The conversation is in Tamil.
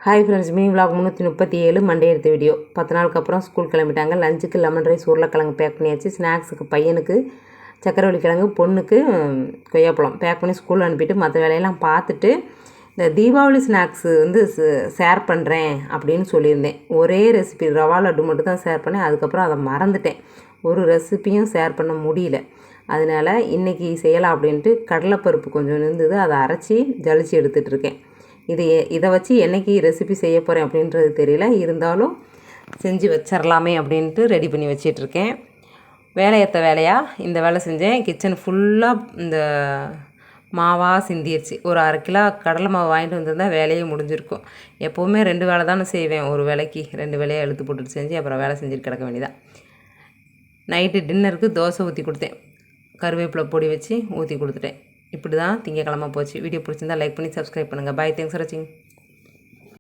ஹாய் ஃப்ரெண்ட்ஸ், மீன் விலாக் 337 மண்டே எடுத்த வீடியோ. 10 நாளுக்கு அப்புறம் ஸ்கூல் கிளம்பிட்டாங்க. லஞ்சுக்கு லெமன் ரைஸ் உருளைக்கிழங்கு பேக் பண்ணியாச்சு. ஸ்நாக்ஸுக்கு பையனுக்கு சக்கரவள்ளி கிழங்கு, பொண்ணுக்கு கொய்யாப்பழம் பேக் பண்ணி ஸ்கூல் அனுப்பிட்டு மற்ற வேலையெல்லாம் பார்த்துட்டு இந்த தீபாவளி ஸ்நாக்ஸு ஷேர் பண்ணுறேன் அப்படின்னு சொல்லியிருந்தேன். ஒரே ரெசிபி ரவா லட்டு மட்டும் தான் ஷேர் பண்ணேன். அதுக்கப்புறம் அதை மறந்துட்டேன். ஒரு ரெசிப்பியும் ஷேர் பண்ண முடியல. அதனால் இன்றைக்கி செய்யலாம் அப்படின்ட்டு கடலைப்பருப்பு கொஞ்சம் இருந்தது, அதை அரைச்சி ஜலிச்சு எடுத்துகிட்ருக்கேன். இதை வச்சு என்றைக்கு ரெசிபி செய்ய போகிறேன் அப்படின்றது தெரியல. இருந்தாலும் செஞ்சு வச்சிடலாமே அப்படின்ட்டு ரெடி பண்ணி வச்சிட்ருக்கேன். வேலையேற்ற வேலையாக இந்த வேலை செஞ்சேன். கிச்சன் ஃபுல்லாக இந்த மாவாக சிந்திடுச்சு. ஒரு 1/2 கிலோ கடலை மாவு வாங்கிட்டு வந்திருந்தால் வேலையே முடிஞ்சிருக்கும். எப்போவுமே 2 வேலை தானே செய்வேன். ஒரு வேலைக்கு 2 வேலையை எழுத்து போட்டுட்டு செஞ்சு அப்புறம் வேலை செஞ்சுட்டு கிடக்க வேண்டியதான். நைட்டு டின்னருக்கு தோசை ஊற்றி கொடுத்தேன். கருவேப்பிலை பொடி வச்சு ஊற்றி கொடுத்துட்டேன். இப்படி தான் திங்கக்கிழமை போச்சு. வீடியோ பிடிச்சிருந்தா லைக் பண்ணி சப்ஸ்கிரைப் பண்ணுங்கள். பாய், தேங்க்ஸ் ஃபார் வாட்சிங்.